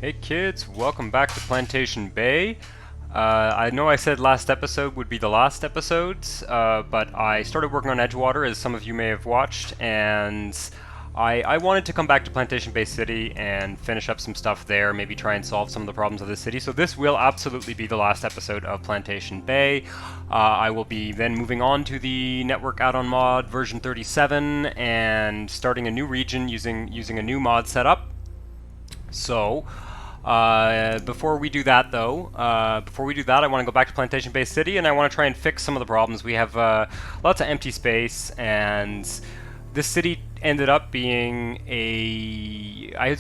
Hey kids, welcome back to Plantation Bay. I know I said last episode would be the last episode, but I started working on Edgewater, as some of you may have watched, and I wanted to come back to Plantation Bay City and finish up some stuff there, maybe try and solve some of the problems of the city. So this will absolutely be the last episode of Plantation Bay. I will be then moving on to the network add-on mod version 37 and starting a new region using a new mod setup. So, before we do that, though, I want to go back to Plantation Bay City, and I want to try and fix some of the problems. We have lots of empty space, and this city ended up being I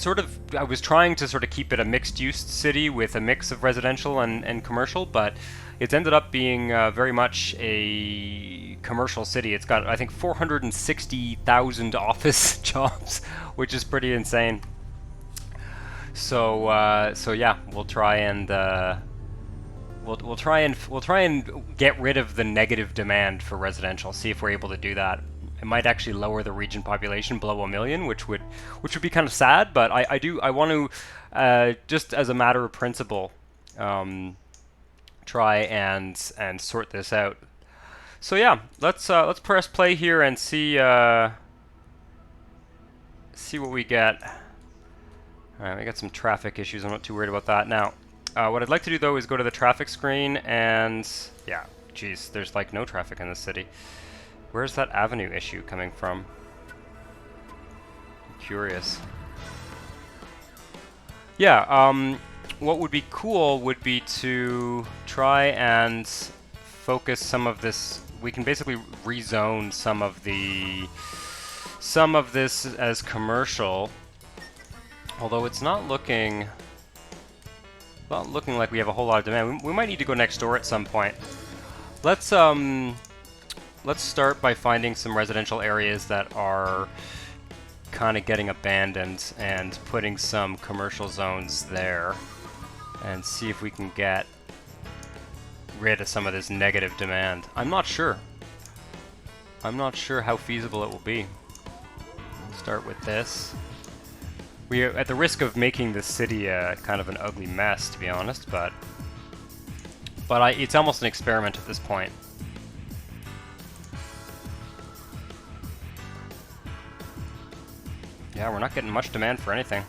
was trying to sort of keep it a mixed-use city with a mix of residential and commercial, but it's ended up being very much a commercial city. It's got, I think, 460,000 office jobs, which is pretty insane. So yeah, we'll try and we'll try and get rid of the negative demand for residential. See if we're able to do that. It might actually lower the region population below 1 million, which would be kind of sad. But I want to just as a matter of principle, try and sort this out. So yeah, let's press play here and see what we get. Alright, we got some traffic issues. I'm not too worried about that. Now, what I'd like to do, though, is go to the traffic screen and... yeah, geez, there's like no traffic in this city. Where's that avenue issue coming from? I'm curious. Yeah, what would be cool would be to try and focus some of this... we can basically rezone some of this as commercial. Although it's not looking like we have a whole lot of demand. We might need to go next door at some point. Let's start by finding some residential areas that are kind of getting abandoned and putting some commercial zones there, and see if we can get rid of some of this negative demand. I'm not sure how feasible it will be. Start with this. We are at the risk of making the city kind of an ugly mess, to be honest, but it's almost an experiment at this point. Yeah, we're not getting much demand for anything.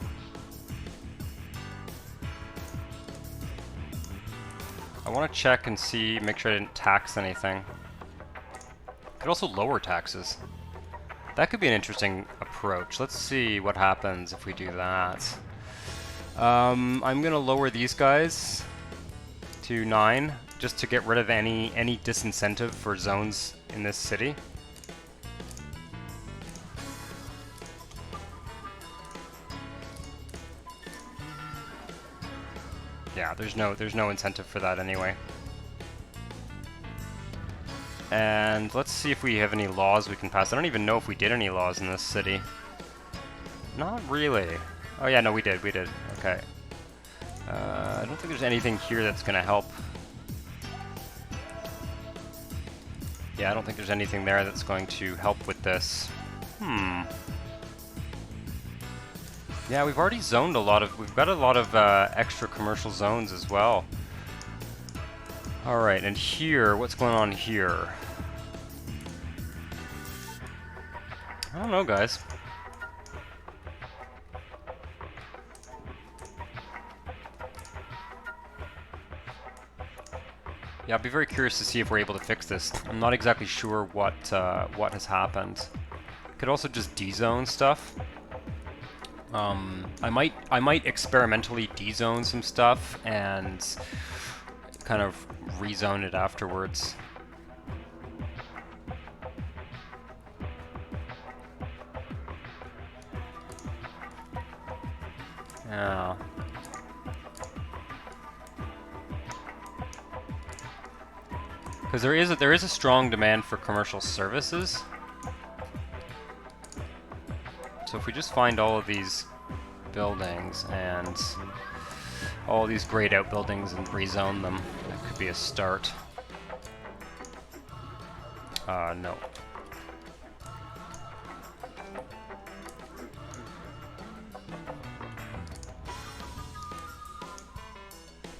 I want to check and see, make sure I didn't tax anything. Could also lower taxes. That could be an interesting approach. Let's see what happens if we do that. I'm gonna lower these guys to 9, just to get rid of any disincentive for zones in this city. Yeah, there's no incentive for that anyway. And let's see if we have any laws we can pass. I don't even know if we did any laws in this city. Not really. Oh yeah, no, we did. Okay. I don't think there's anything here that's gonna help. Yeah, I don't think there's anything there that's going to help with this. Yeah, we've already zoned we've got a lot of extra commercial zones as well. Alright, and here, what's going on here? I don't know, guys. Yeah, I'll be very curious to see if we're able to fix this. I'm not exactly sure what has happened. Could also just dezone stuff. I might experimentally dezone some stuff and kind of rezone it afterwards. Yeah. Because there is a strong demand for commercial services. So if we just find all of these buildings and all these grayed out buildings and rezone them, that could be a start. No.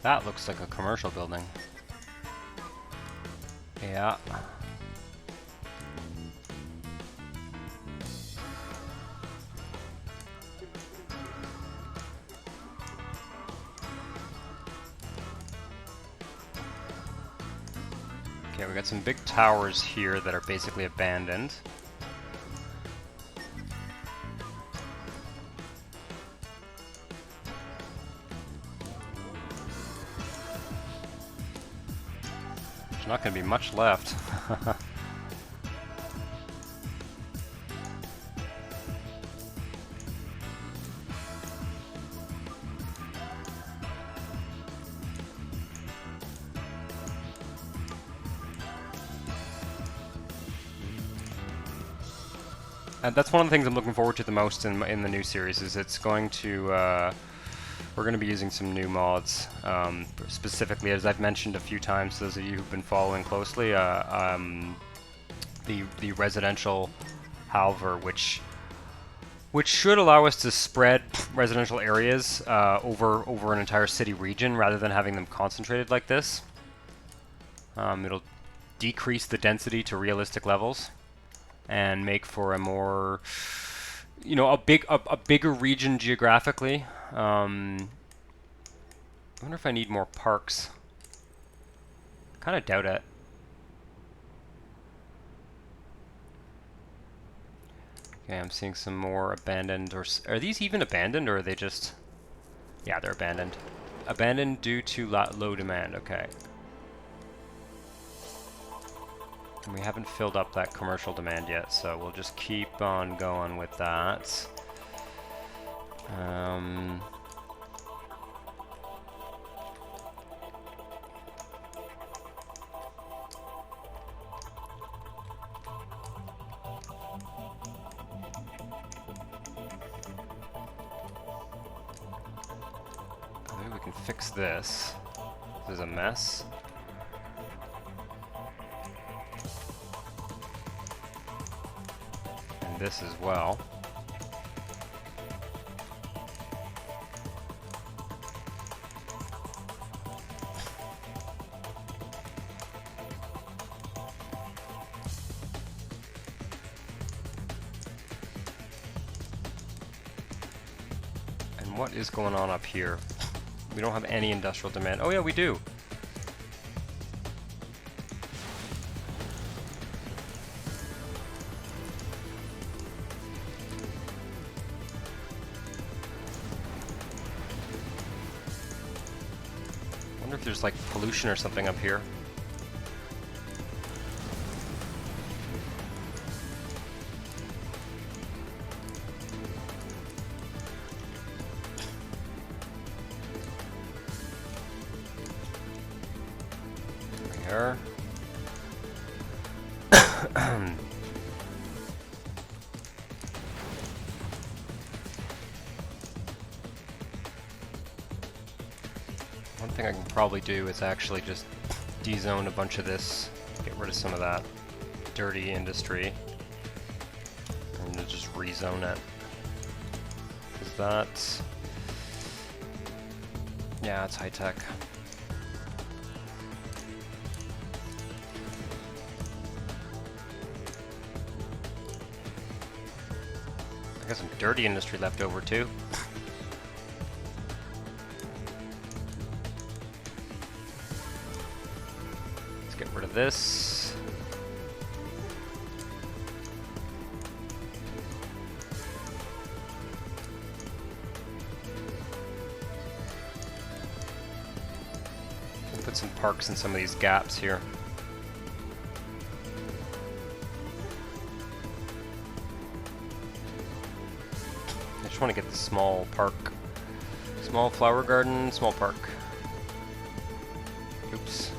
That looks like a commercial building. Yeah. Okay, we got some big towers here that are basically abandoned. There's not going to be much left. And that's one of the things I'm looking forward to the most in the new series. Is it's going to we're going to be using some new mods, specifically, as I've mentioned a few times. Those of you who've been following closely, the residential halver, which should allow us to spread residential areas over an entire city region rather than having them concentrated like this. It'll decrease the density to realistic levels and make for a more, you know, a bigger region geographically. I wonder if I need more parks. Kind of doubt it. Okay, I'm seeing some more abandoned, or are these even abandoned, or are they just? Yeah, they're abandoned. Abandoned due to low demand. Okay. And we haven't filled up that commercial demand yet, so we'll just keep on going with that. Maybe we can fix this. This is a mess. This as well. And what is going on up here? We don't have any industrial demand. Oh yeah, we do. I wonder if there's like pollution or something up here. There. One thing I can probably do is actually just de-zone a bunch of this, get rid of some of that dirty industry, and just rezone it. Is that? Yeah, it's high tech. I got some dirty industry left over too. Get rid of this. We'll put some parks in some of these gaps here. I just want to get the small park. Small flower garden, small park. Oops.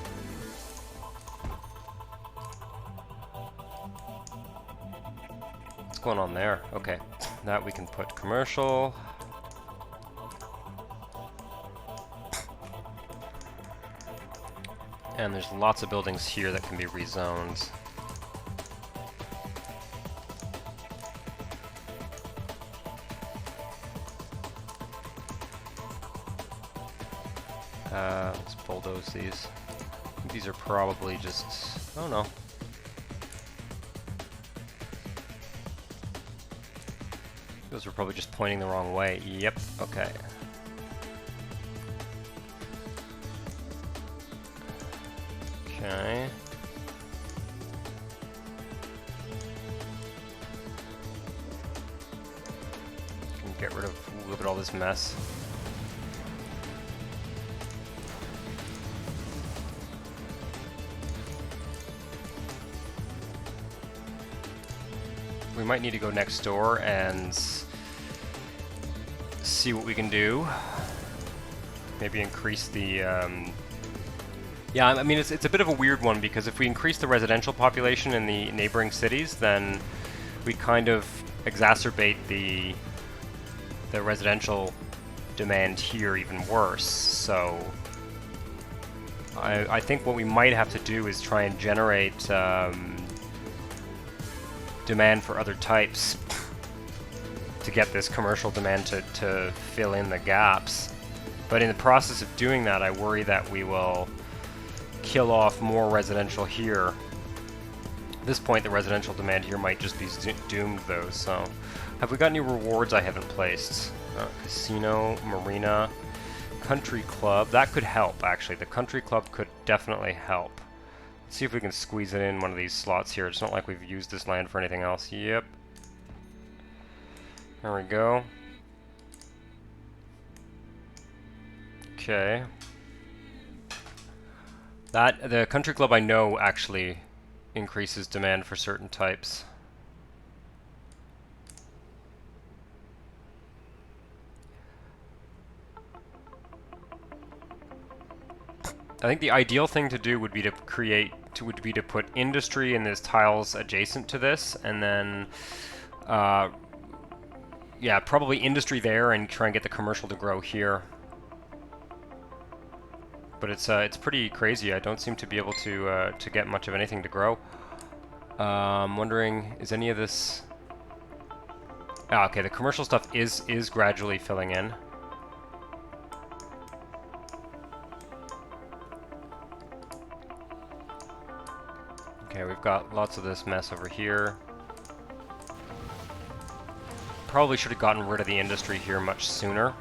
What's going on there? Okay, that we can put commercial. And there's lots of buildings here that can be rezoned. Let's bulldoze these. These are probably just... I don't know. Those were probably just pointing the wrong way. Yep, okay. Okay. Can get rid of a little bit of all this mess. We might need to go next door and see what we can do. Maybe increase the... Yeah, I mean, it's a bit of a weird one, because if we increase the residential population in the neighboring cities, then we kind of exacerbate the residential demand here even worse. So I think what we might have to do is try and generate demand for other types to get this commercial demand to fill in the gaps. But in the process of doing that, I worry that we will kill off more residential here. At this point, the residential demand here might just be doomed, though. So, have we got any rewards I haven't placed? Casino, marina, country club. That could help, actually. The country club could definitely help. Let's see if we can squeeze it in one of these slots here. It's not like we've used this land for anything else. Yep. There we go. Okay. The country club, I know, actually increases demand for certain types. I think the ideal thing to do would be to put industry in these tiles adjacent to this, and then yeah, probably industry there, and try and get the commercial to grow here. But it's pretty crazy. I don't seem to be able to get much of anything to grow. I'm wondering, is any of this... Ah, okay, the commercial stuff is gradually filling in. Okay, we've got lots of this mess over here. Probably should have gotten rid of the industry here much sooner.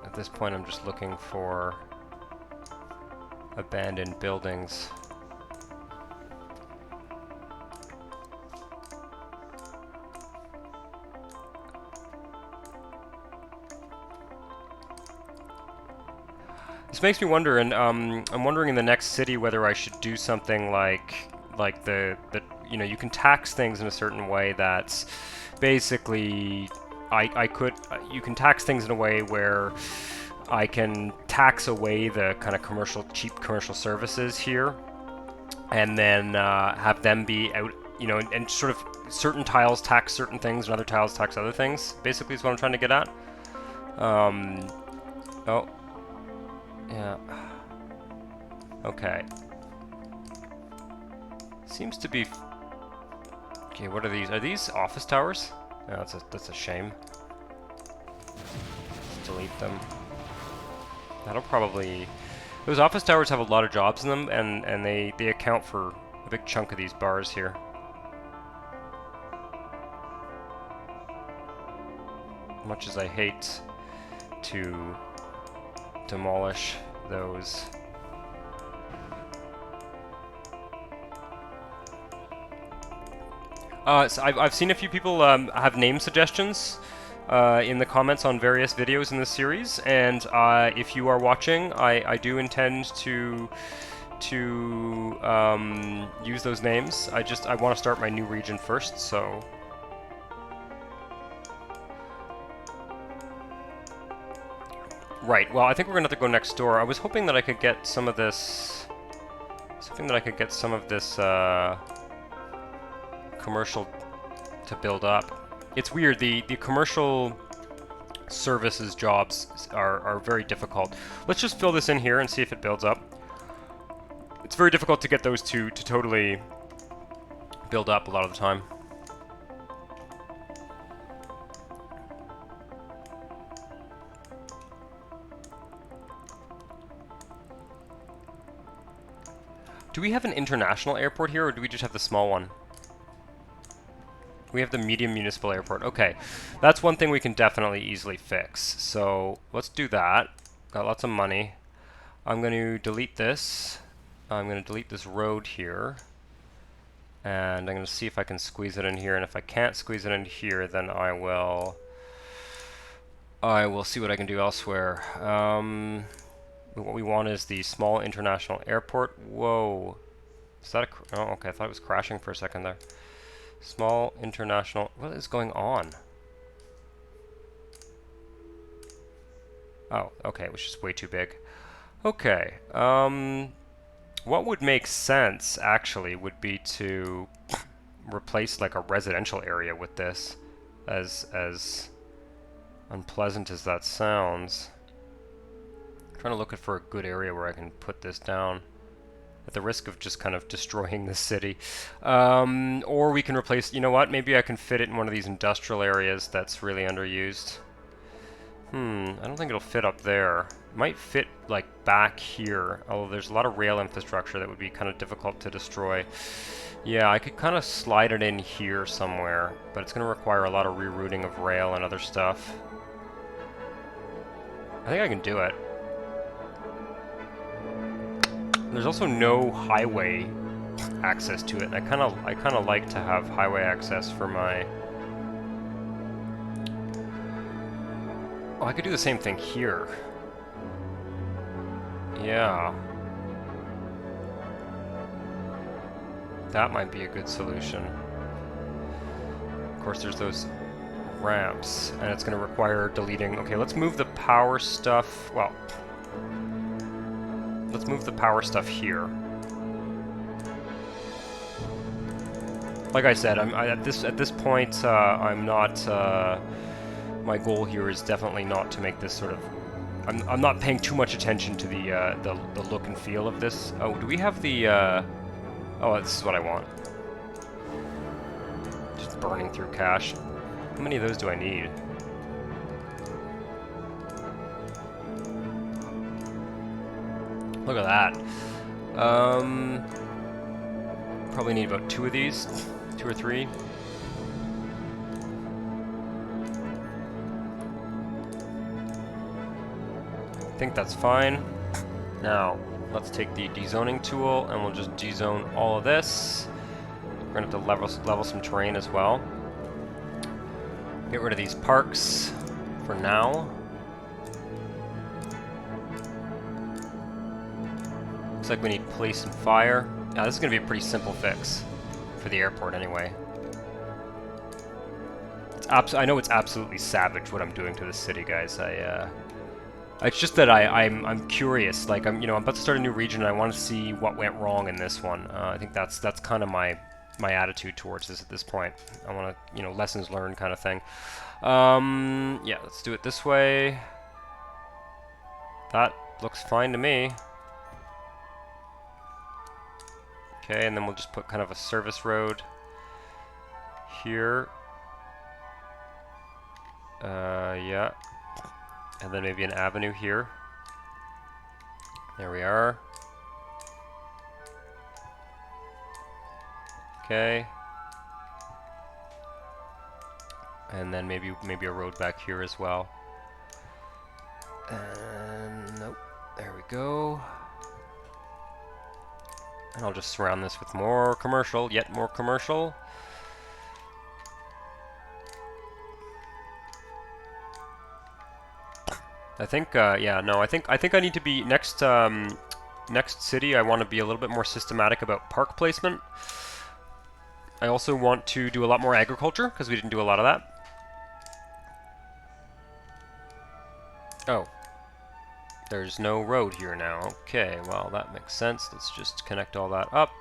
At this point, I'm just looking for abandoned buildings. This makes me wonder, and I'm wondering in the next city whether I should do something like the you know, you can tax things in a certain way that's basically you can tax things in a way where I can tax away the kind of cheap commercial services here, and then have them be out, you know, and sort of certain tiles tax certain things and other tiles tax other things. Basically, is what I'm trying to get at. Oh. Yeah. Okay. Seems to be... Okay, what are these? Are these office towers? No, that's a shame. Let's delete them. That'll probably... Those office towers have a lot of jobs in them, and they account for a big chunk of these bars here. Much as I hate to demolish those. So I've seen a few people have name suggestions in the comments on various videos in this series, and if you are watching, I do intend to use those names. I want to start my new region first, so. Right, well, I think we're gonna have to go next door. I was hoping that I could get some of this... commercial to build up. It's weird, the commercial services jobs are very difficult. Let's just fill this in here and see if it builds up. It's very difficult to get those two to totally build up a lot of the time. Do we have an international airport here, or do we just have the small one? We have the medium municipal airport. Okay, that's one thing we can definitely easily fix. So let's do that. Got lots of money. I'm going to delete this. I'm going to delete this road here. And I'm going to see if I can squeeze it in here. And if I can't squeeze it in here, then I will see what I can do elsewhere. What we want is the small international airport. Whoa. Is that a... oh, okay. I thought it was crashing for a second there. Small international... what is going on? Oh, okay. It was just way too big. Okay. What would make sense, actually, would be to replace, like, a residential area with this. As unpleasant as that sounds. Trying to look for a good area where I can put this down at the risk of just kind of destroying the city. Or we can replace, you know what, maybe I can fit it in one of these industrial areas that's really underused. I don't think it'll fit up there. It might fit like back here, although there's a lot of rail infrastructure that would be kind of difficult to destroy. Yeah, I could kind of slide it in here somewhere, but it's going to require a lot of rerouting of rail and other stuff. I think I can do it. There's also no highway access to it, and I kind of like to have highway access for my... oh, I could do the same thing here. Yeah. That might be a good solution. Of course, there's those ramps, and it's going to require deleting... okay, let's move the power stuff... well... let's move the power stuff here. Like I said, at this point, I'm not. My goal here is definitely not to make this sort of. I'm not paying too much attention to the look and feel of this. Oh, do we have the? Oh, this is what I want. Just burning through cash. How many of those do I need? Look at that. Probably need about 2 of these. 2 or 3. I think that's fine. Now, let's take the dezoning tool and we'll just dezone all of this. We're gonna have to level some terrain as well. Get rid of these parks for now. Looks like we need police and fire. Now this is going to be a pretty simple fix for the airport anyway. I know it's absolutely savage what I'm doing to the city, guys. It's just that I'm curious. Like I'm about to start a new region and I want to see what went wrong in this one. I think that's kind of my attitude towards this at this point. I want to lessons learned kind of thing. Yeah, let's do it this way. That looks fine to me. Okay, and then we'll just put kind of a service road here. Yeah. And then maybe an avenue here. There we are. Okay. And then maybe a road back here as well. And nope. There we go. And I'll just surround this with more commercial, yet more commercial. I think, yeah, no, I think I need to be next city. I want to be a little bit more systematic about park placement. I also want to do a lot more agriculture because we didn't do a lot of that. Oh. There's no road here now. Okay, well, that makes sense. Let's just connect all that up.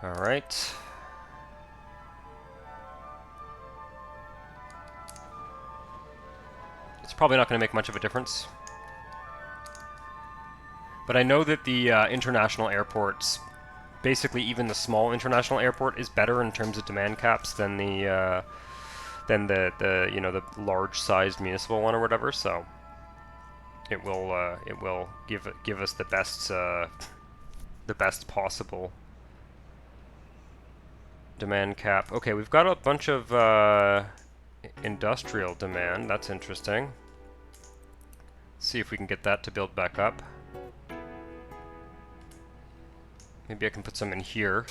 Alright. probably not going to make much of a difference. But I know that the international airports, basically even the small international airport, is better in terms of demand caps than the you know, the large-sized municipal one or whatever. So it will give us the best possible demand cap. Okay, we've got a bunch of industrial demand. That's interesting. Let's see if we can get that to build back up. Maybe I can put some in here.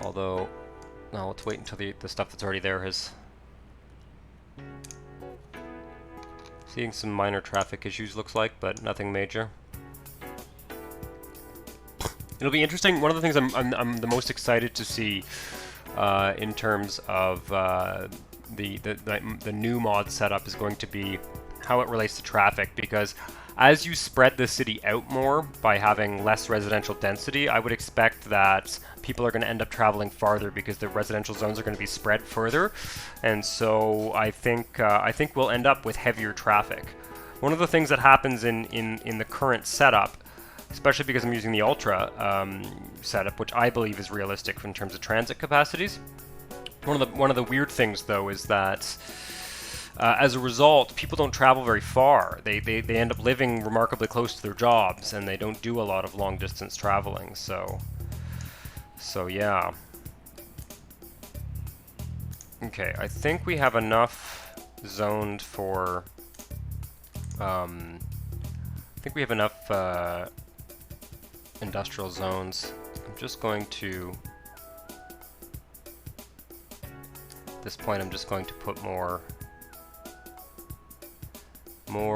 Although, no, let's wait until the stuff that's already there has... Seeing some minor traffic issues, looks like, but nothing major. It'll be interesting. One of the things I'm the most excited to see in terms of the new mod setup is going to be how it relates to traffic, because as you spread the city out more by having less residential density, I would expect that people are going to end up traveling farther because the residential zones are going to be spread further, and so I think we'll end up with heavier traffic. One of the things that happens in the current setup, especially because I'm using the Ultra setup, which I believe is realistic in terms of transit capacities. One of the weird things though is that as a result, people don't travel very far. They end up living remarkably close to their jobs, and they don't do a lot of long distance traveling. So yeah. Okay, I think we have enough zoned for. I think we have enough industrial zones. I'm just going to. At this point, I'm just going to put more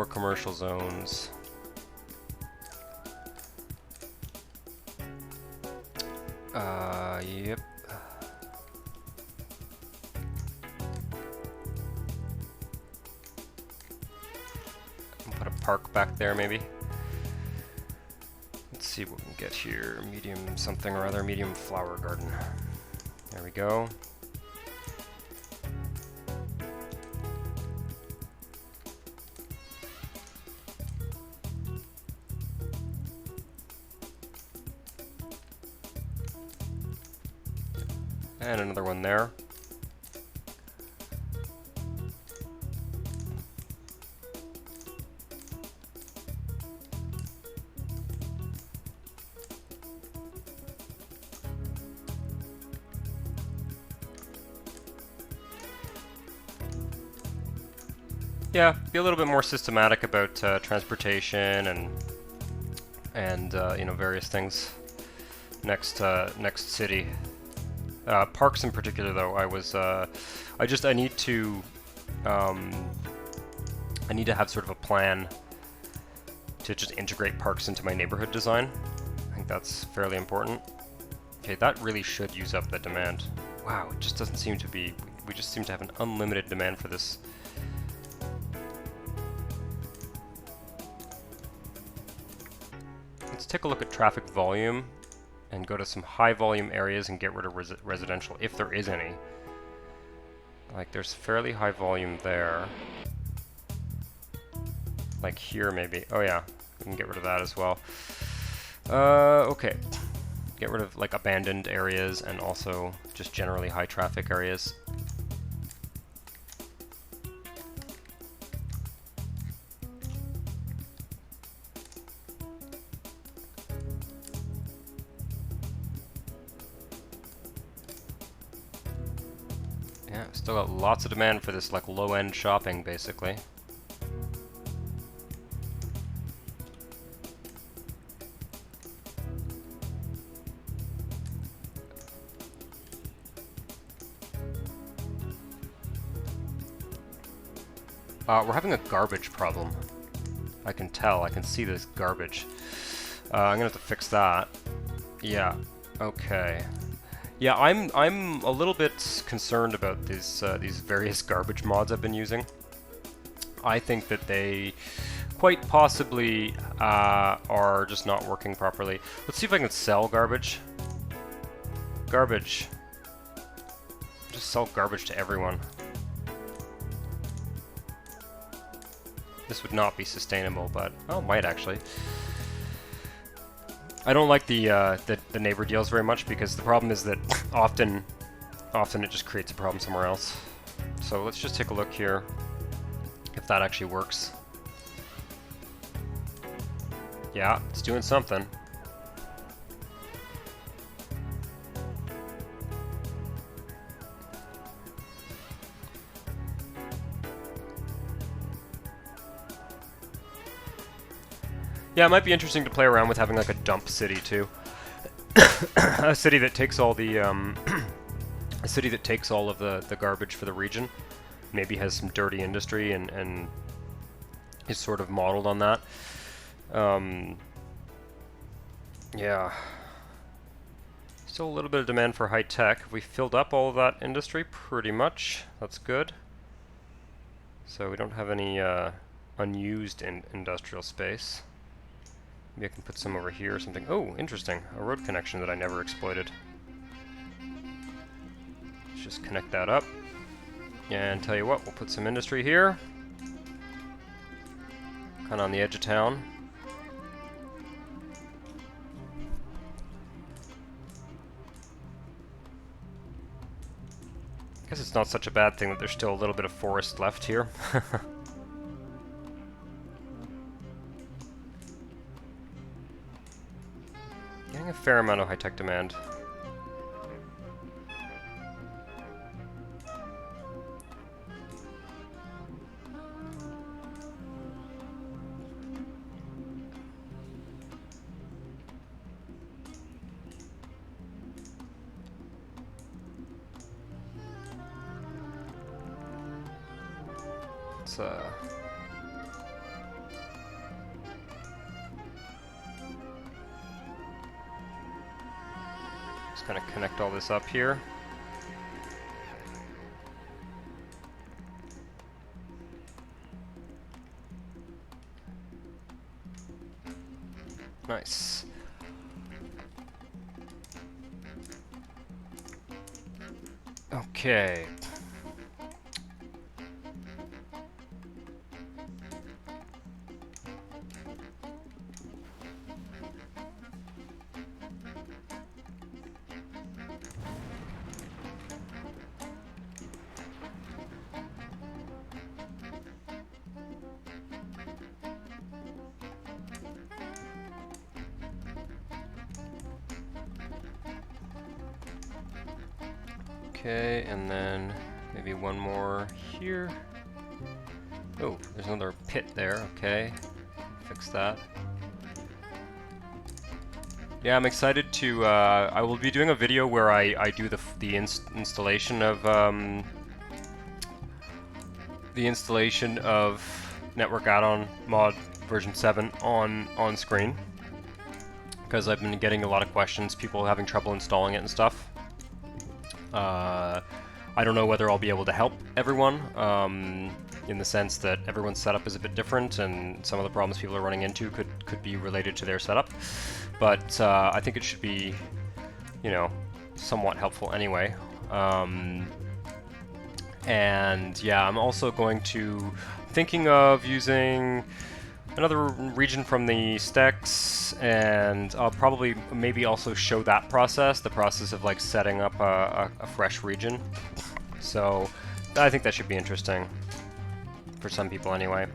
commercial zones. Yep. Put a park back there, maybe. Let's see what we can get here. Medium something or other. Medium flower garden. There we go. And another one there. Yeah, be a little bit more systematic about transportation and you know, various things next city. Parks in particular, though, I need to have sort of a plan to just integrate parks into my neighborhood design. I think that's fairly important. Okay, that really should use up the demand. Wow, it just doesn't seem to be. We just seem to have an unlimited demand for this. Let's take a look at traffic volume and go to some high volume areas and get rid of residential, if there is any. Like, there's fairly high volume there. Like here, maybe. Oh yeah, we can get rid of that as well. Okay. Get rid of, like, abandoned areas and also just generally high traffic areas. Yeah, still got lots of demand for this, like, low-end shopping, basically. We're having a garbage problem. I can tell. I can see this garbage. I'm gonna have to fix that. Yeah. Okay. Yeah, I'm a little bit concerned about these various garbage mods I've been using. I think that they quite possibly are just not working properly. Let's see if I can sell garbage. Garbage. Just sell garbage to everyone. This would not be sustainable, but oh, might actually. I don't like the neighbor deals very much because the problem is that often it just creates a problem somewhere else. So let's just take a look here if that actually works. Yeah, it's doing something. Yeah, it might be interesting to play around with having like a dump city too. A city that takes all the a city that takes all of the garbage for the region. Maybe has some dirty industry and is sort of modeled on that. Yeah. Still a little bit of demand for high tech. Have we filled up all of that industry? Pretty much. That's good. So we don't have any unused industrial space. Maybe I can put some over here or something. Oh, interesting. A road connection that I never exploited. Let's just connect that up. And tell you what, we'll put some industry here. Kind of on the edge of town. I guess it's not such a bad thing that there's still a little bit of forest left here. Getting a fair amount of high-tech demand. Just kind of connect all this up here. Nice. Okay. Okay, and then maybe one more here. Oh, there's another pit there. Okay, fix that. Yeah, I'm excited to. I will be doing a video where I do the installation of Network Add-on Mod version 7 on screen, because I've been getting a lot of questions, people having trouble installing it and stuff. I don't know whether I'll be able to help everyone, in the sense that everyone's setup is a bit different, and some of the problems people are running into could be related to their setup. But I think it should be, you know, somewhat helpful anyway. And yeah, I'm also thinking of using another region from the stacks, and I'll probably maybe also show that process, the process of like setting up a fresh region. So I think that should be interesting for some people anyway.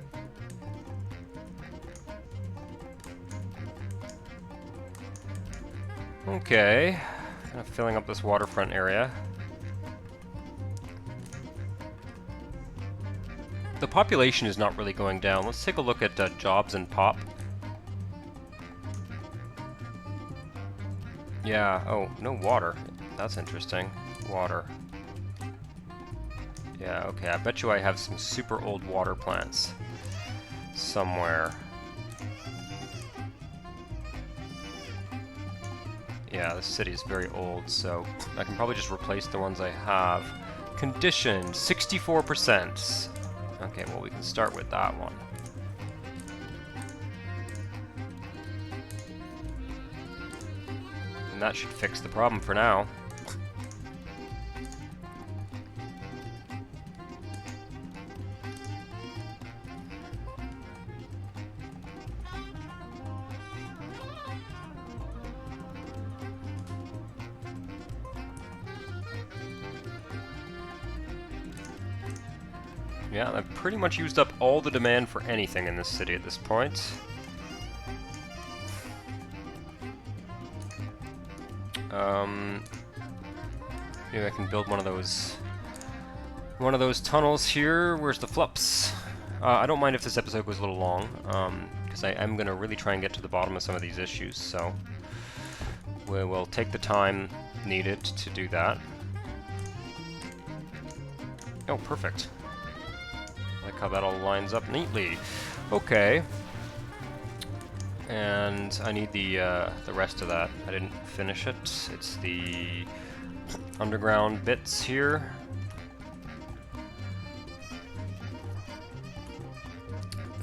Okay, kind of filling up this waterfront area. The population is not really going down. Let's take a look at jobs and pop. Yeah, oh, no water. That's interesting. Water. Yeah, okay, I bet you I have some super old water plants somewhere. Yeah, this city is very old, so I can probably just replace the ones I have. Condition, 64%. Okay, well, we can start with that one. And that should fix the problem for now. Yeah, I've pretty much used up all the demand for anything in this city at this point. Maybe I can build one of those tunnels here. Where's the flups? I don't mind if this episode goes a little long, because I am going to really try and get to the bottom of some of these issues, so we will take the time needed to do that. Oh, perfect. I like how that all lines up neatly. Okay. And I need the rest of that. I didn't finish it. It's the underground bits here.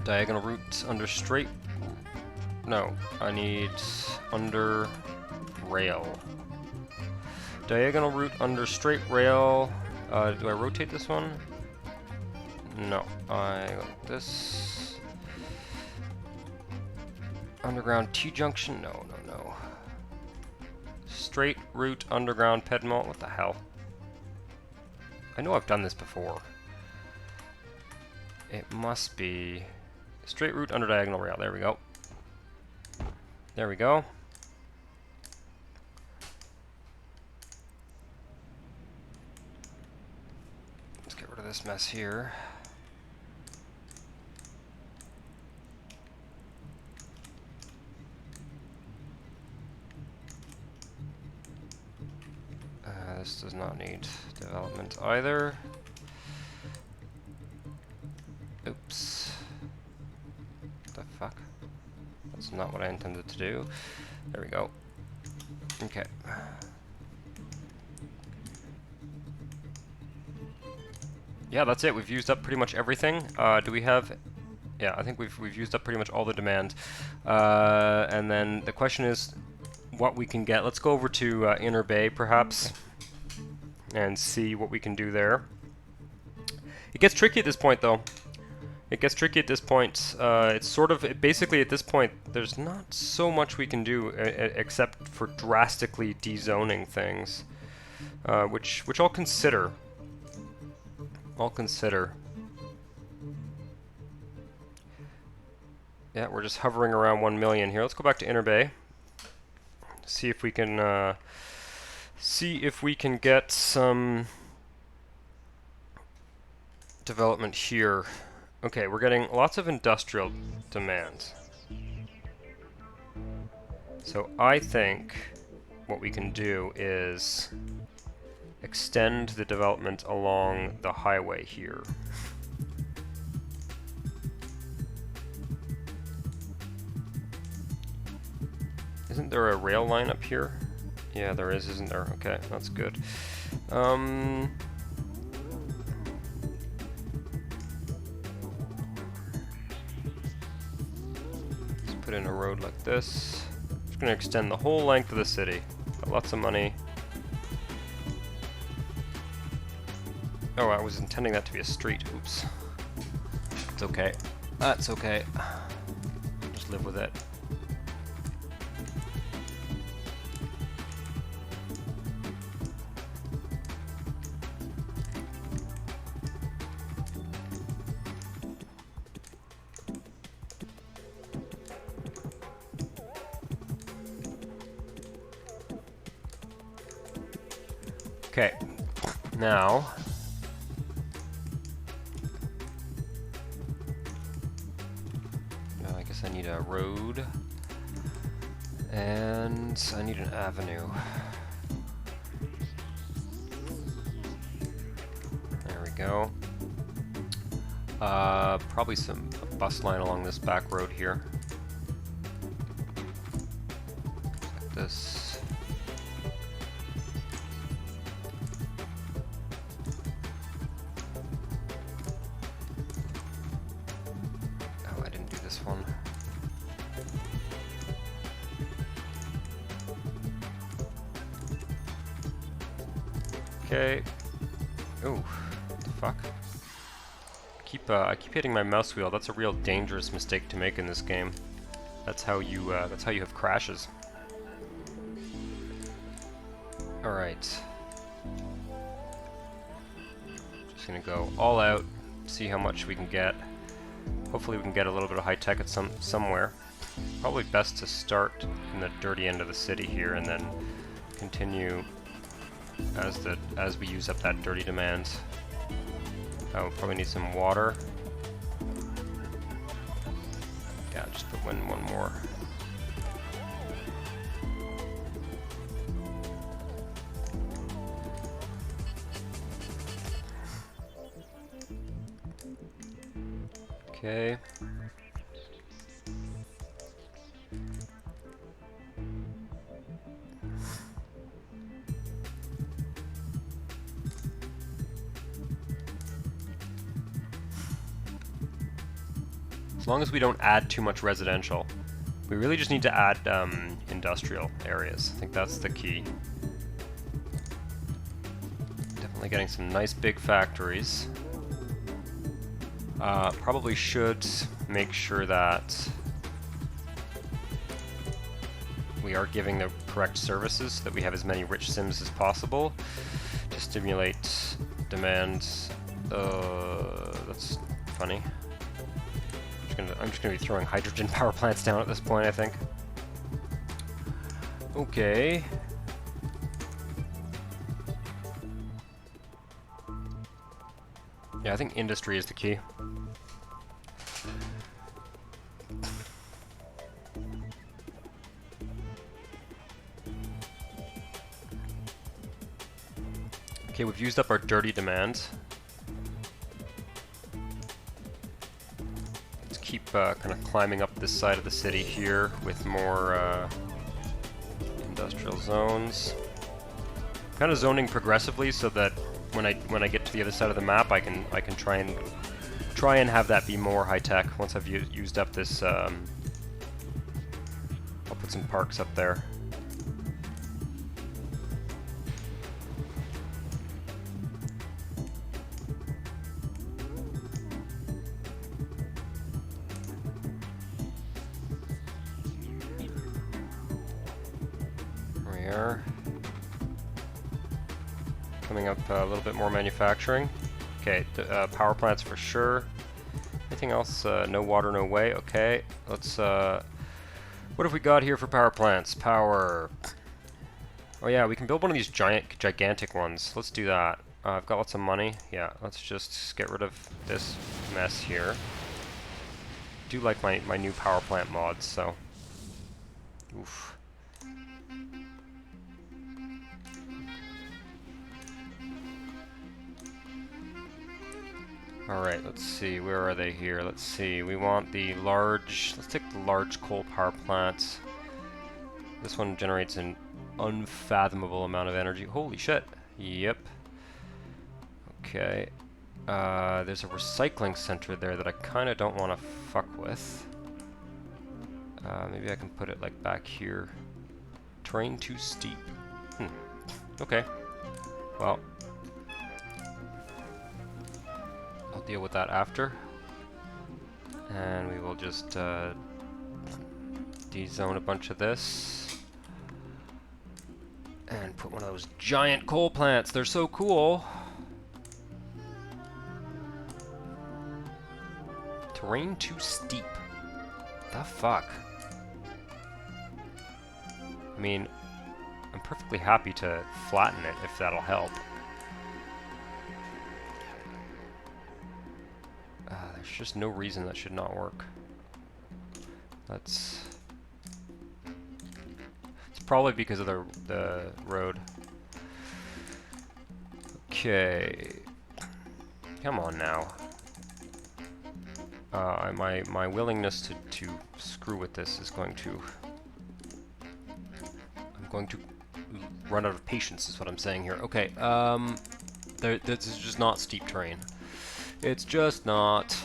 Diagonal route under straight. No, I need under rail. Diagonal route under straight rail. Do I rotate this one? No, I like this. Underground T-junction? No, no, no. Straight route underground Pedmalt? What the hell? I know I've done this before. It must be straight route under diagonal rail. There we go. There we go. Let's get rid of this mess here. This does not need development either. Oops. What the fuck? That's not what I intended to do. There we go. Okay. Yeah, that's it. We've used up pretty much everything. Do we have... Yeah, I think we've used up pretty much all the demand. And then the question is what we can get. Let's go over to Inner Bay, perhaps, and see what we can do there. It gets tricky at this point, though. It gets tricky at this point. It's sort of... basically, at this point, there's not so much we can do except for drastically dezoning things, which I'll consider. I'll consider. Yeah, we're just hovering around 1 million here. Let's go back to Inner Bay. See if we can get some development here. Okay, we're getting lots of industrial demand. So I think what we can do is extend the development along the highway here. Isn't there a rail line up here? Yeah, there is, isn't there? Okay, that's good. Let's put in a road like this. Just gonna extend the whole length of the city. Got lots of money. Oh, I was intending that to be a street. Oops. It's okay. That's okay. Just live with it. Okay, now I guess I need a road and I need an avenue. There we go. Probably a bus line along this back road here. Like this. Okay. Ooh, what the fuck? I keep hitting my mouse wheel. That's a real dangerous mistake to make in this game. That's how you have crashes. All right. Just gonna go all out, see how much we can get. Hopefully we can get a little bit of high tech at somewhere. Probably best to start in the dirty end of the city here and then continue as we use up that dirty demand. Oh, probably need some water. Yeah, just put in one more. Okay. As long as we don't add too much residential. We really just need to add industrial areas. I think that's the key. Definitely getting some nice big factories. Probably should make sure that we are giving the correct services so that we have as many rich sims as possible to stimulate demand. That's funny. I'm just gonna be throwing hydrogen power plants down at this point, I think. Okay. Yeah, I think industry is the key. Okay, we've used up our dirty demand. Let's keep kind of climbing up this side of the city here with more industrial zones. Kind of zoning progressively so that when I get to the other side of the map, I can try and have that be more high tech. Once I've used up this, I'll put some parks up there. There we are. Coming up a little bit more manufacturing. Okay, power plants for sure. Anything else? No water, no way. Okay, let's. What have we got here for power plants? Power. Oh yeah, we can build one of these gigantic ones. Let's do that. I've got lots of money. Yeah, let's just get rid of this mess here. I do like my new power plant mods, so. Oof. Alright, let's see, where are they here? Let's see, we want the large, let's take the large coal power plant. This one generates an unfathomable amount of energy. Holy shit. Yep. Okay. There's a recycling center there that I kind of don't want to fuck with. Maybe I can put it like back here. Terrain too steep. Okay. Well. I'll deal with that after. And we will just de-zone a bunch of this. And put one of those giant coal plants. They're so cool. Terrain too steep. The fuck? I mean, I'm perfectly happy to flatten it if that'll help. There's just no reason that should not work. It's probably because of the road. Okay. Come on now. My willingness to screw with this is going to... I'm going to run out of patience is what I'm saying here. Okay, this is just not steep terrain. It's just not.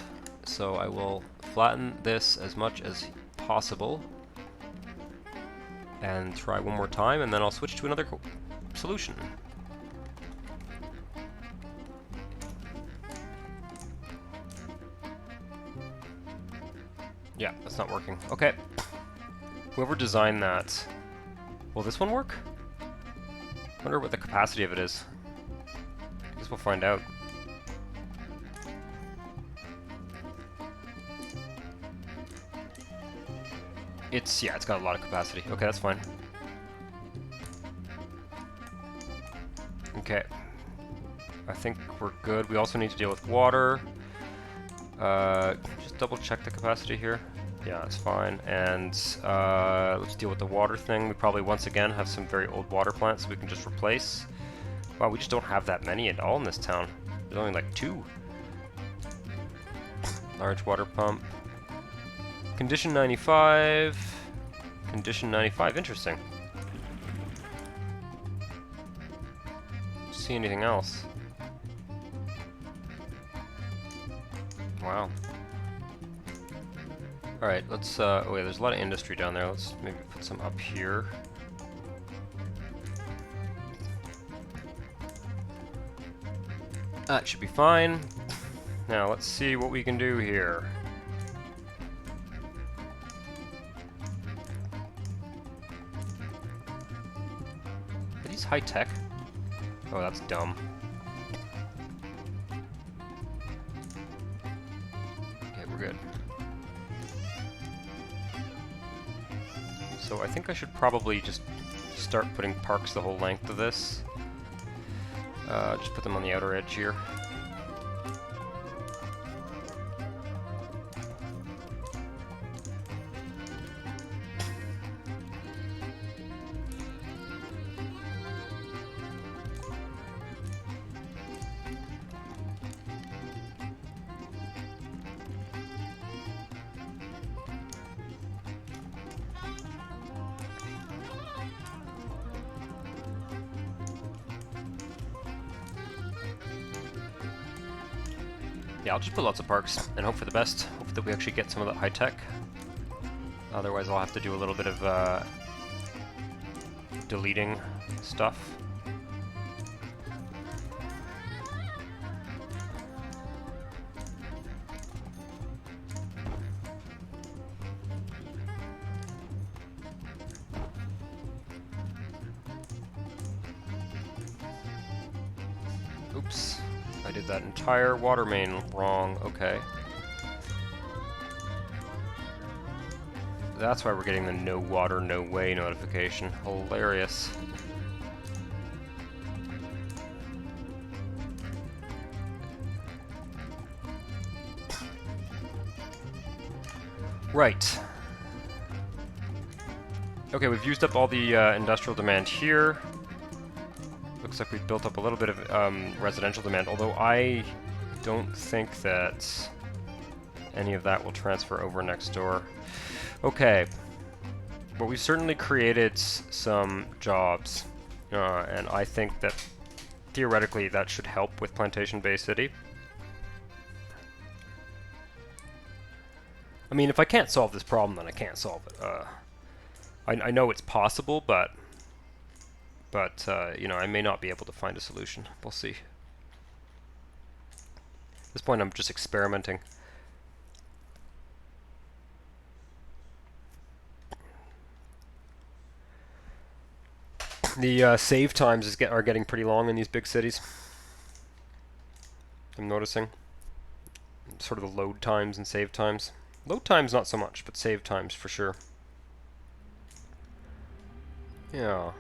So I will flatten this as much as possible and try one more time, and then I'll switch to another solution. Yeah, that's not working. Okay. Whoever designed that, will this one work? I wonder what the capacity of it is. I guess we'll find out. Yeah, it's got a lot of capacity. Okay, that's fine. Okay. I think we're good. We also need to deal with water. Just double check the capacity here. Yeah, that's fine. And let's deal with the water thing. We probably once again have some very old water plants we can just replace. Wow, we just don't have that many at all in this town. There's only like 2. Large water pump. Condition 95. Condition 95, interesting. See anything else? Wow. Alright, let's, oh wait, there's a lot of industry down there. Let's maybe put some up here. That should be fine. Now, let's see what we can do here. Are these high-tech? Oh, that's dumb. Okay, we're good. So I think I should probably just start putting parks the whole length of this. Just put them on the outer edge here. Yeah, I'll just put lots of parks and hope for the best. Hope that we actually get some of that high tech. Otherwise, I'll have to do a little bit of deleting stuff. Oops. I did that entire water main wrong. Okay. That's why we're getting the no water, no way notification. Hilarious. Right. Okay, we've used up all the industrial demand here. Looks like we've built up a little bit of residential demand, although I don't think that any of that will transfer over next door. Okay, but we've certainly created some jobs, and I think that theoretically that should help with Plantation Bay City. I mean, if I can't solve this problem, then I can't solve it. I know it's possible, but you know, I may not be able to find a solution. We'll see. At this point, I'm just experimenting. The save times are getting pretty long in these big cities. I'm noticing. Sort of the load times and save times. Load times not so much, but save times for sure. Yeah.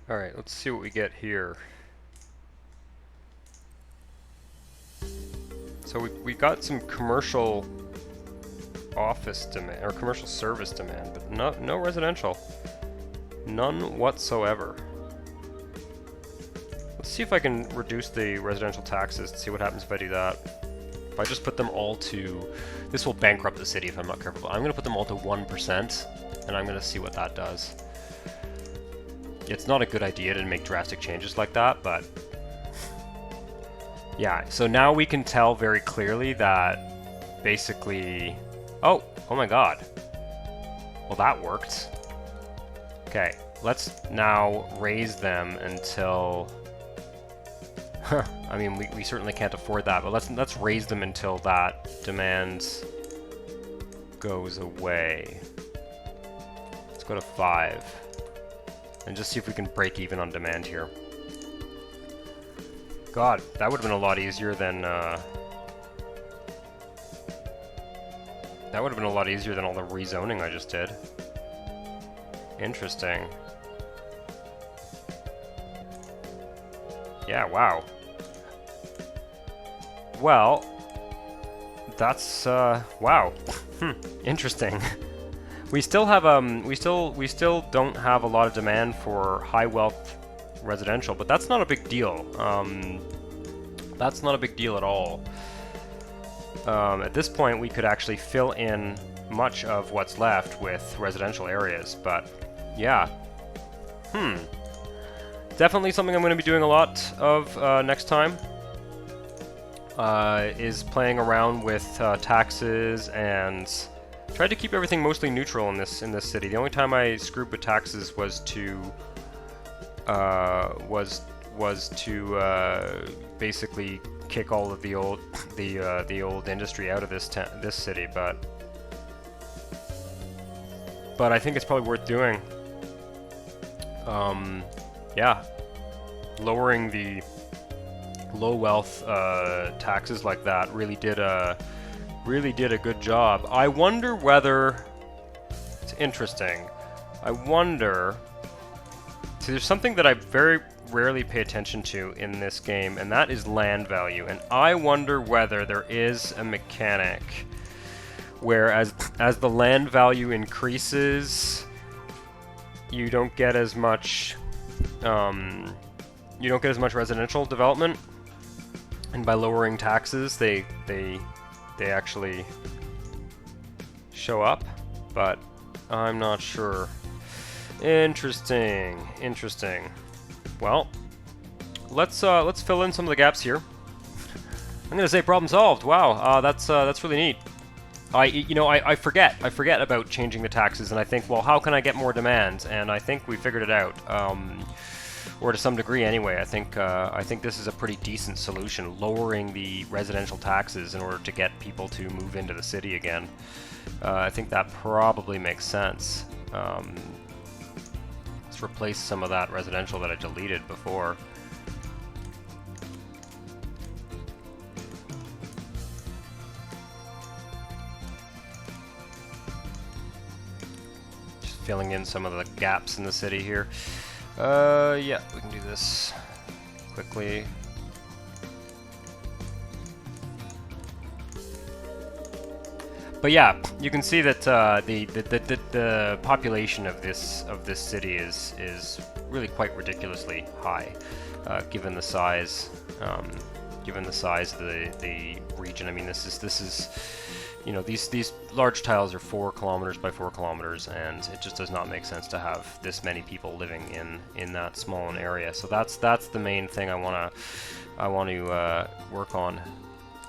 Alright, let's see what we get here. So we got some commercial office demand, or commercial service demand, but no residential. None whatsoever. Let's see if I can reduce the residential taxes and see what happens if I do that. If I just put them all to... This will bankrupt the city if I'm not careful, but I'm going to put them all to 1%, and I'm going to see what that does. It's not a good idea to make drastic changes like that, but... Yeah, so now we can tell very clearly that basically... Oh my god. Well, that worked. Okay, let's now raise them until... I mean, we certainly can't afford that, but let's raise them until that demand goes away. Let's Let's go to 5. And just see if we can break even on demand here. God, that would have been a lot easier than, that would have been a lot easier than all the rezoning I just did. Interesting. Yeah, wow. Well, that's, wow. Interesting. We still have, we still don't have a lot of demand for high wealth residential, but that's not a big deal. That's not a big deal at all. At this point, we could actually fill in much of what's left with residential areas, but yeah. Definitely something I'm going to be doing a lot of next time. Is playing around with taxes and try to keep everything mostly neutral in this city. The only time I screwed with taxes was to basically kick all of the old industry out of this city, but I think it's probably worth doing. Yeah, lowering the low wealth taxes like that really did a good job. I wonder whether it's interesting. I wonder. See, there's something that I very rarely pay attention to in this game, and that is land value. And I wonder whether there is a mechanic where as the land value increases, you don't get as much residential development, and by lowering taxes, they actually show up. But I'm not sure. Interesting. Well, let's fill in some of the gaps here. I'm gonna say problem solved. Wow, that's really neat. I forget about changing the taxes, and I think, well, how can I get more demand? And I think we figured it out, or to some degree anyway. I think this is a pretty decent solution, lowering the residential taxes in order to get people to move into the city again. I think that probably makes sense. Let's replace some of that residential that I deleted before. Just filling in some of the gaps in the city here. Yeah, we can do this quickly. But yeah, you can see that the population of this city is really quite ridiculously high, given the size of the region. I mean, this is you know, these large tiles are 4 kilometers by 4 kilometers, and it just does not make sense to have this many people living in that small an area. So that's the main thing I want to work on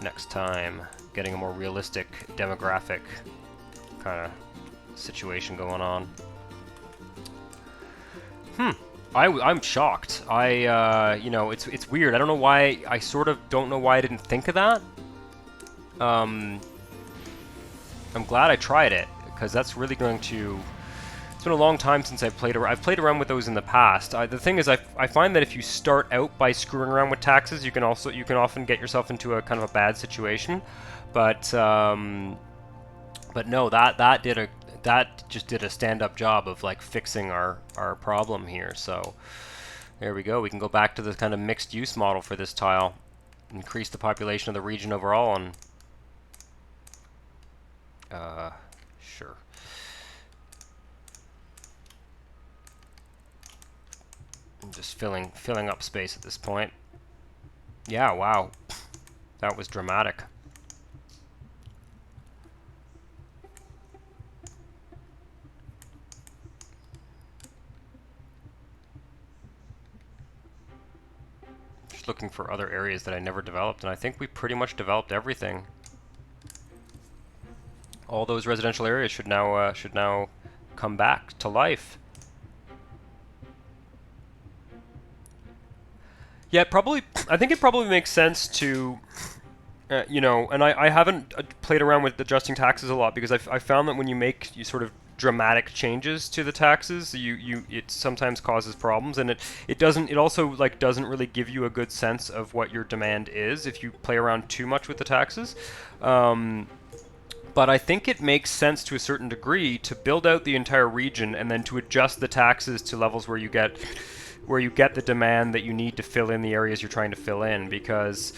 next time. Getting a more realistic demographic kind of situation going on. I'm shocked. You know, it's weird. I don't know why. I sort of don't know why I didn't think of that. I'm glad I tried it, because that's really going to. It's been a long time since I've played around with those in the past. The thing is, I find that if you start out by screwing around with taxes, you can often get yourself into a kind of a bad situation. But no, that just did a stand-up job of like fixing our problem here. So there we go. We can go back to the kind of mixed-use model for this tile, increase the population of the region overall, and sure. I'm just filling up space at this point. Yeah, wow, that was dramatic. Looking for other areas that I never developed, and I think we pretty much developed everything. All those residential areas should now come back to life. Yeah, I think it probably makes sense to, you know, and I haven't played around with adjusting taxes a lot, because I found that when you sort of dramatic changes to the taxes, it sometimes causes problems, and it also like doesn't really give you a good sense of what your demand is if you play around too much with the taxes. But I think it makes sense to a certain degree to build out the entire region and then to adjust the taxes to levels where you get the demand that you need to fill in the areas you're trying to fill in, because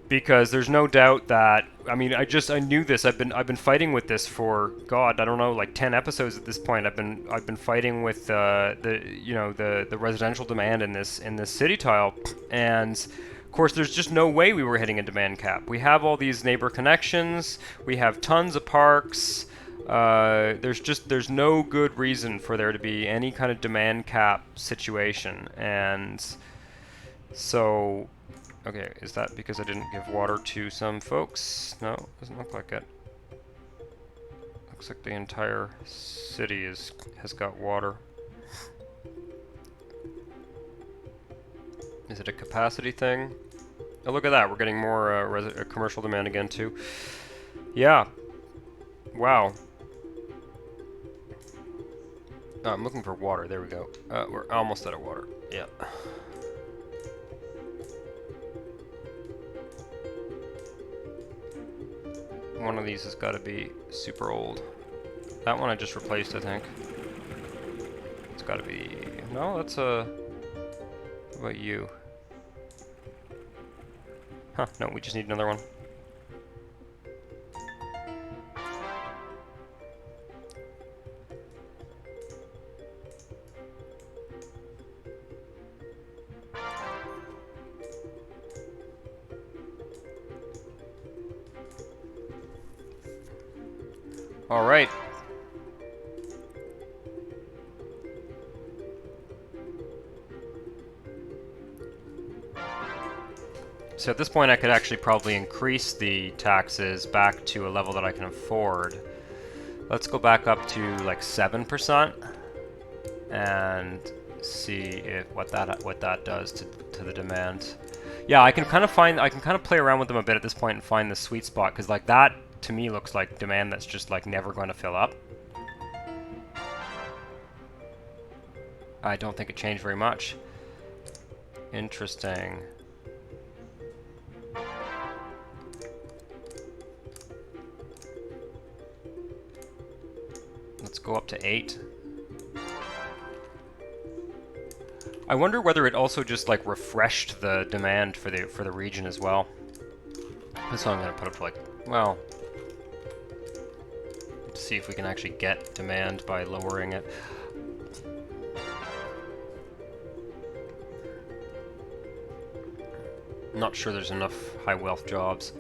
there's no doubt that, I mean, I knew this. I've been fighting with this for, God, I don't know, like 10 episodes at this point. I've been fighting with the residential demand in this city tile, and of course there's just no way we were hitting a demand cap. We have all these neighbor connections, we have tons of parks. There's no good reason for there to be any kind of demand cap situation, and so, okay, is that because I didn't give water to some folks? No, doesn't look like it. Looks like the entire city has got water. Is it a capacity thing? Oh, look at that, we're getting more commercial demand again too. Yeah. Wow. Oh, I'm looking for water. There we go. We're almost out of water. Yeah. One of these has got to be super old. That one I just replaced, I think. It's got to be... No, that's a... What about you? Huh, no, we just need another one. All right. So at this point I could actually probably increase the taxes back to a level that I can afford. Let's go back up to like 7% and see if what that does to the demand. Yeah, I can kind of play around with them a bit at this point and find the sweet spot, because like that to me looks like demand that's just like never going to fill up. I don't think it changed very much. Interesting. Let's go up to 8. I wonder whether it also just like refreshed the demand for the region as well. That's what I'm gonna put up to, like, well, see if we can actually get demand by lowering it. I'm not sure there's enough high wealth jobs.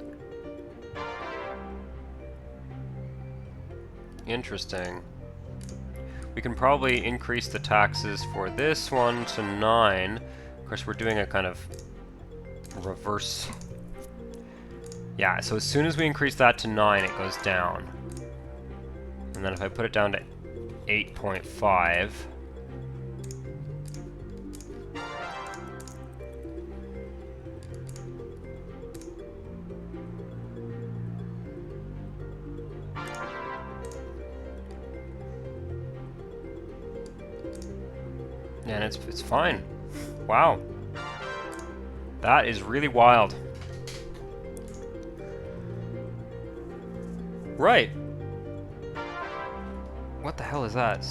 Interesting. We can probably increase the taxes for this one to 9. Of course, we're doing a kind of reverse. Yeah, so as soon as we increase that to 9, it goes down. And then if I put it down to 8.5, and it's fine. Wow. That is really wild. Right. What the hell is that?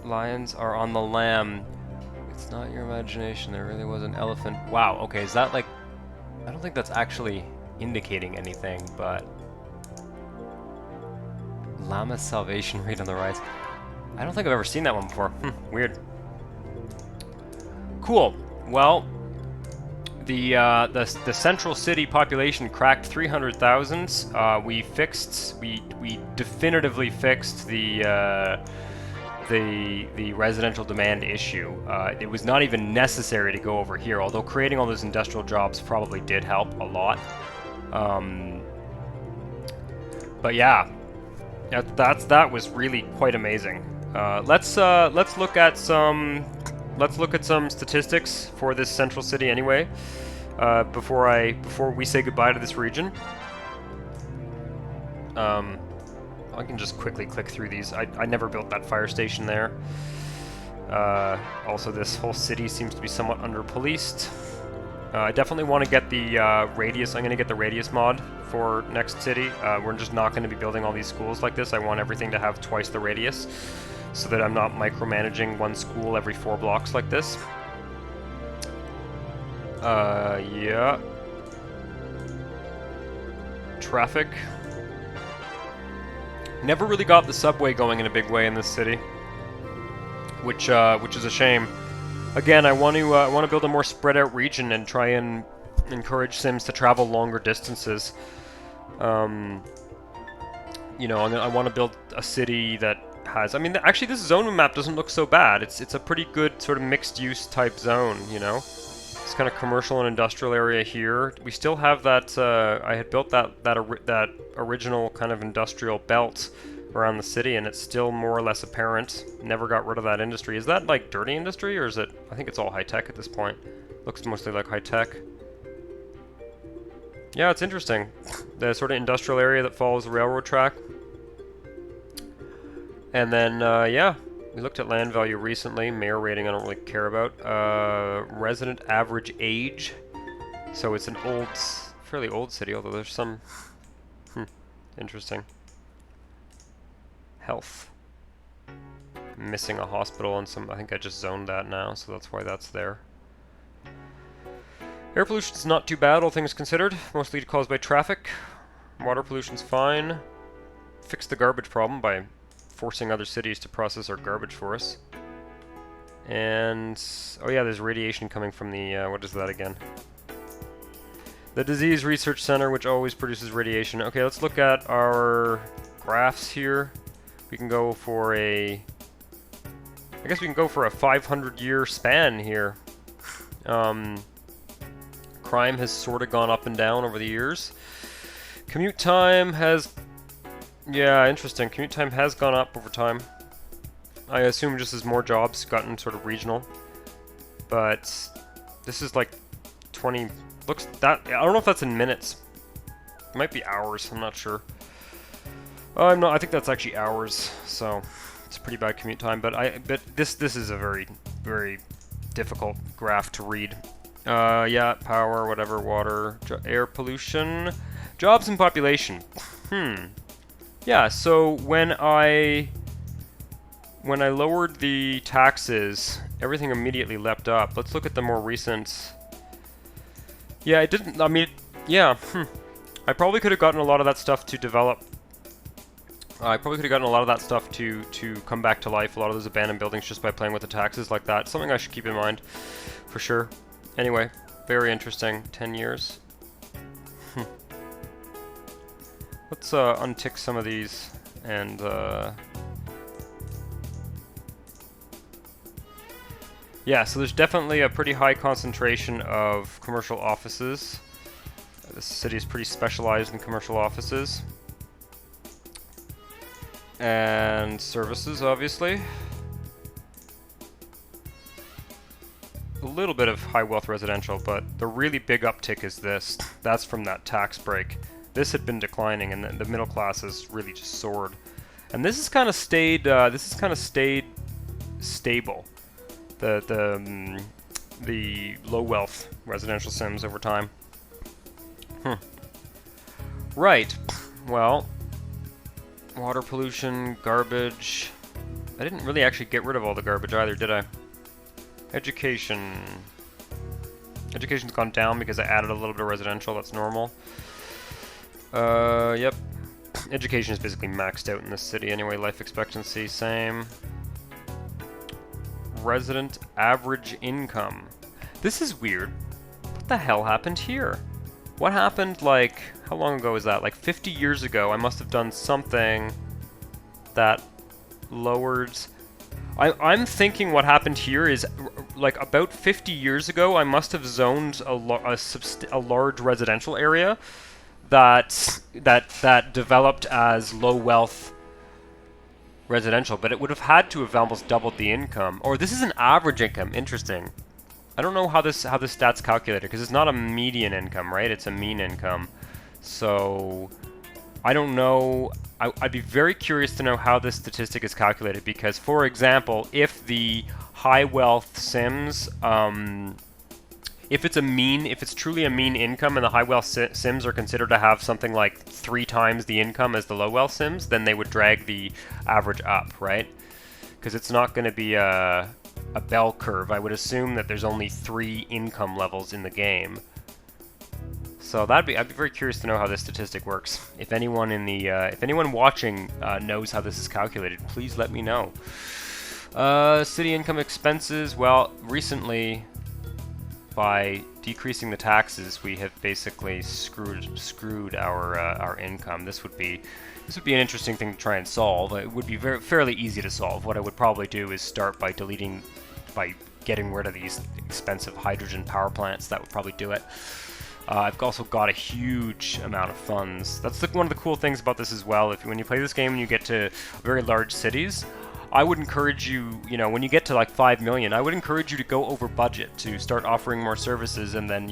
Lions are on the lam. It's not your imagination. There really was an elephant. Wow, okay, is that like... I don't think that's actually indicating anything, but... Llama salvation rate on the rise. I don't think I've ever seen that one before. Weird. Cool. Well, the central city population cracked 300,000. We definitively fixed the residential demand issue. It was not even necessary to go over here, although creating all those industrial jobs probably did help a lot. But yeah, that was really quite amazing. Let's look at some statistics for this central city anyway, before we say goodbye to this region. I can just quickly click through these. I never built that fire station there. Also, this whole city seems to be somewhat under-policed. I definitely want to get the radius. I'm going to get the radius mod for next city. We're just not going to be building all these schools like this. I want everything to have twice the radius, so that I'm not micromanaging one school every 4 blocks like this. Yeah. Traffic. Never really got the subway going in a big way in this city, which is a shame. Again, I want to build a more spread out region and try and encourage Sims to travel longer distances. You know, I want to build a city that has. I mean, actually, this zone map doesn't look so bad. It's a pretty good sort of mixed use type zone. You know, it's kind of commercial and industrial area here. We still have that. I had built that original kind of industrial belt around the city, and it's still more or less apparent. Never got rid of that industry. Is that like dirty industry, or is it? I think it's all high tech at this point. Looks mostly like high tech. Yeah, it's interesting. The sort of industrial area that follows the railroad track. And then, yeah, we looked at land value recently. Mayor rating I don't really care about. Resident average age. So it's an old, fairly old city, although there's some... interesting. Health. Missing a hospital and some... I think I just zoned that now, so that's why that's there. Air pollution's not too bad, all things considered. Mostly caused by traffic. Water pollution's fine. Fix the garbage problem by forcing other cities to process our garbage for us. And... oh yeah, there's radiation coming from the... what is that again? The Disease Research Center, which always produces radiation. Okay, let's look at our graphs here. We can go for a... I guess we can go for a 500-year span here. Crime has sort of gone up and down over the years. Commute time has... yeah, interesting. Commute time has gone up over time. I assume just as more jobs gotten sort of regional. But this is like 20... looks that... I don't know if that's in minutes. It might be hours, I'm not sure. I'm not... I think that's actually hours, so it's a pretty bad commute time. But this is a very, very difficult graph to read. Yeah, power, whatever, water, air pollution, jobs and population. Yeah, so when I lowered the taxes, everything immediately leapt up. Let's look at the more recent. Yeah, it didn't, I mean, yeah, I probably could have gotten a lot of that stuff to develop. I probably could have gotten a lot of that stuff to come back to life, a lot of those abandoned buildings, just by playing with the taxes like that. Something I should keep in mind, for sure. Anyway, very interesting. 10 years. Let's untick some of these and yeah, so there's definitely a pretty high concentration of commercial offices. This city is pretty specialized in commercial offices. And services, obviously. A little bit of high wealth residential, but the really big uptick is this. That's from that tax break. This had been declining, and the middle class has really just soared. And this has kind of stayed. Stable. The low wealth residential Sims over time. Right. Well, water pollution, garbage. I didn't really actually get rid of all the garbage either, did I? Education. Education's gone down because I added a little bit of residential. That's normal. Yep. Education is basically maxed out in this city anyway. Life expectancy, same. Resident average income. This is weird. What the hell happened here? What happened, like, how long ago was that? Like 50 years ago, I must have done something that lowered... I'm thinking what happened here is, like, about 50 years ago, I must have zoned a large residential area that developed as low wealth residential, but it would have had to have almost doubled the income. Or this is an average income. Interesting. I don't know how this stat's calculated, because it's not a median income, right? It's a mean income. So I don't know. I'd be very curious to know how this statistic is calculated because, for example, if the high wealth sims, if it's truly a mean income and the high wealth sims are considered to have something like 3 times the income as the low wealth sims, then they would drag the average up, right? Because it's not going to be a bell curve. I would assume that there's only 3 income levels in the game. So I'd be very curious to know how this statistic works. If anyone if anyone watching knows how this is calculated, please let me know. City income expenses. Well, recently, by decreasing the taxes, we have basically screwed our income. This would be an interesting thing to try and solve. It would be fairly easy to solve. What I would probably do is start by getting rid of these expensive hydrogen power plants. That would probably do it. I've also got a huge amount of funds. That's one of the cool things about this as well. When you play this game and you get to very large cities, I would encourage you, when you get to like 5 million, I would encourage you to go over budget, to start offering more services, and then,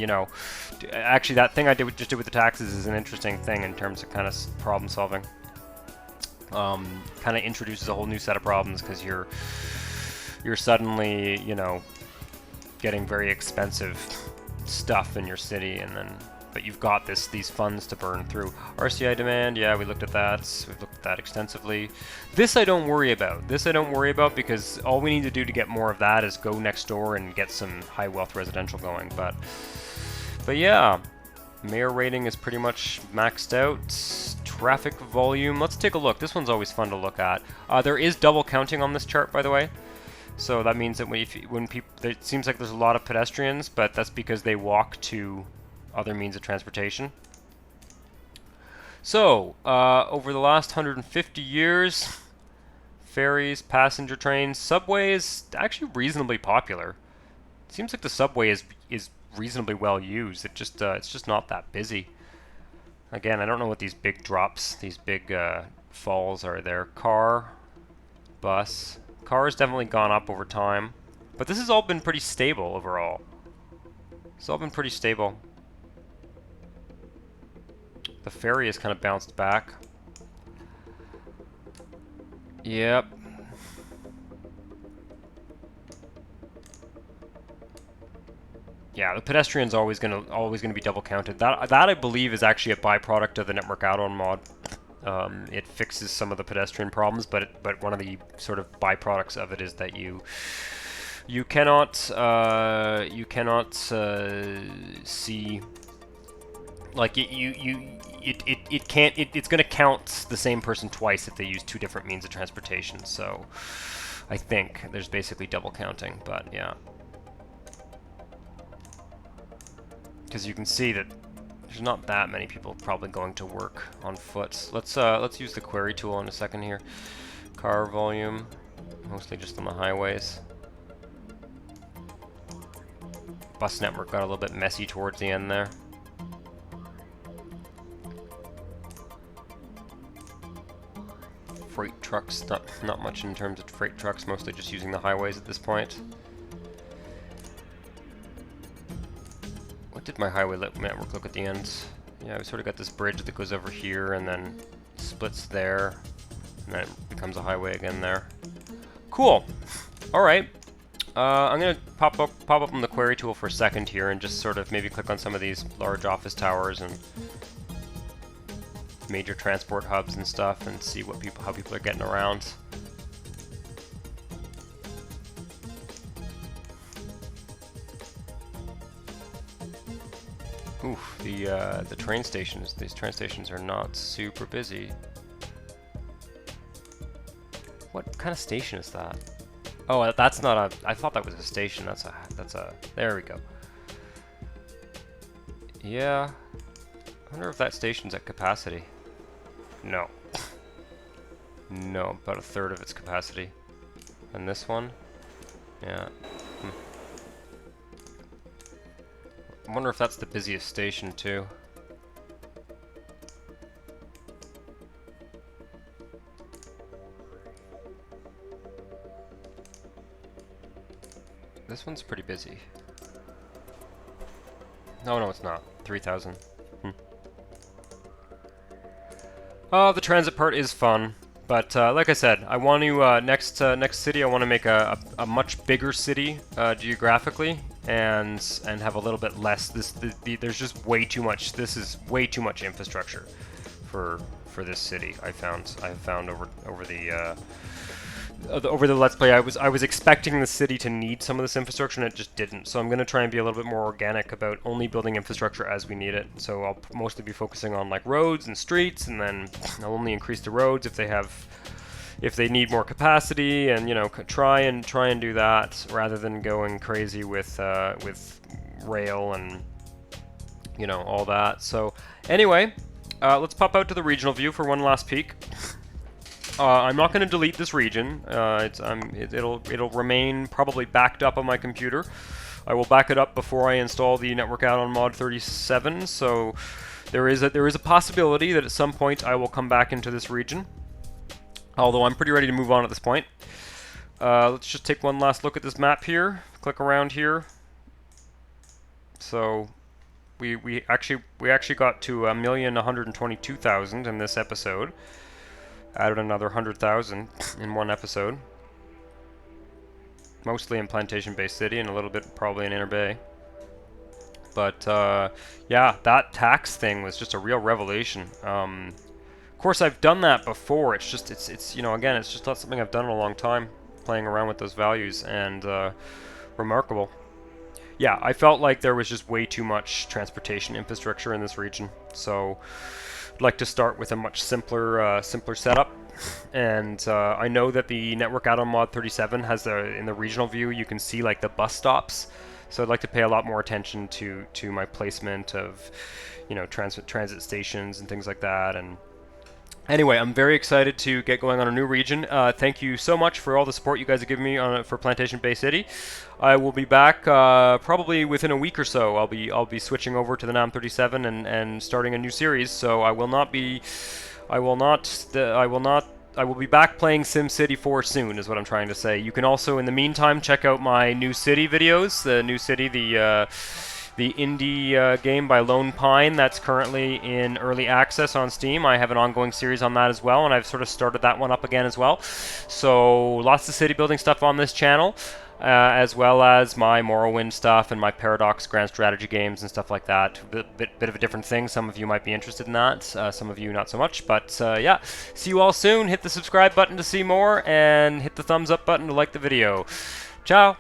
actually that thing I just did with the taxes is an interesting thing in terms of kind of problem solving. Kind of introduces a whole new set of problems because you're suddenly, getting very expensive stuff in your city, but you've got these funds to burn through. RCI demand, yeah, we looked at that. We've looked at that extensively. This I don't worry about. Because all we need to do to get more of that is go next door and get some high wealth residential going. But yeah, mayor rating is pretty much maxed out. Traffic volume, let's take a look. This one's always fun to look at. There is double counting on this chart, by the way. So that means that when people, it seems like there's a lot of pedestrians, but that's because they walk to other means of transportation. So, over the last 150 years, ferries, passenger trains, subway is actually reasonably popular. It seems like the subway is reasonably well used. It's just not that busy. Again, I don't know what these big drops, these big falls are there. Car, bus. Car has definitely gone up over time, but this has all been pretty stable overall. It's all been pretty stable. The ferry has kind of bounced back. Yep. Yeah, the pedestrian's always gonna be double counted. That I believe is actually a byproduct of the network add-on mod. It fixes some of the pedestrian problems, but one of the sort of byproducts of it is that you cannot see, like, it's going to count the same person twice if they use 2 different means of transportation. So I think there's basically double counting, but yeah, because you can see that there's not that many people probably going to work on foot. Let's use the query tool in a second here. Car volume, mostly just on the highways. Bus network got a little bit messy towards the end there. Freight trucks, not much in terms of freight trucks, mostly just using the highways at this point. What did my highway network look at the end? Yeah, we sort of got this bridge that goes over here and then splits there, and then it becomes a highway again there. Cool. All right. I'm gonna pop up on the query tool for a second here and just sort of maybe click on some of these large office towers and major transport hubs and stuff and see how people are getting around. Oof, the train stations. These train stations are not super busy. What kind of station is that? Oh, that's not a. I thought that was a station. That's a. There we go. Yeah. I wonder if that station's at capacity. No. No, about 1/3 of its capacity. And this one? Yeah. I wonder if that's the busiest station too. This one's pretty busy. No, it's not. 3,000. The transit part is fun, but like I said, I want to next city. I want to make a much bigger city geographically, and have a little bit less. There's just way too much. This is way too much infrastructure for this city. I have found over the Let's Play. I was expecting the city to need some of this infrastructure, and it just didn't. So I'm going to try and be a little bit more organic about only building infrastructure as we need it. So I'll mostly be focusing on like roads and streets, and then I'll only increase the roads if they need more capacity, and you know, try and do that rather than going crazy with rail and you know, all that. So anyway, let's pop out to the regional view for one last peek. I'm not going to delete this region. It'll remain probably backed up on my computer. I will back it up before I install the network add-on mod 37. So there is a possibility that at some point I will come back into this region. Although I'm pretty ready to move on at this point. Let's just take one last look at this map here. Click around here. So we actually got to 1,122,000 in this episode. Added another 100,000 in one episode. Mostly in Plantation Bay City and a little bit probably in Inner Bay. But yeah, that tax thing was just a real revelation. Of course, I've done that before. It's you know, again, it's just not something I've done in a long time, playing around with those values, and remarkable. Yeah, I felt like there was just way too much transportation infrastructure in this region, so I'd like to start with a much simpler setup. And I know that the network add-on mod 37 has in the regional view you can see like the bus stops, so I'd like to pay a lot more attention to my placement of, you know, transit stations and things like that. And anyway, I'm very excited to get going on a new region. Thank you so much for all the support you guys have given me for Plantation Bay City. I will be back probably within a week or so. I'll be switching over to the NAM 37 and starting a new series. So I will be back playing SimCity 4 soon, is what I'm trying to say. You can also, in the meantime, check out my New City videos. The New City, the indie game by Lone Pine, that's currently in early access on Steam. I have an ongoing series on that as well, and I've sort of started that one up again as well. So lots of city building stuff on this channel, as well as my Morrowind stuff and my Paradox Grand Strategy games and stuff like that. Bit of a different thing. Some of you might be interested in that, some of you not so much. But yeah, see you all soon. Hit the subscribe button to see more, and hit the thumbs up button to like the video. Ciao!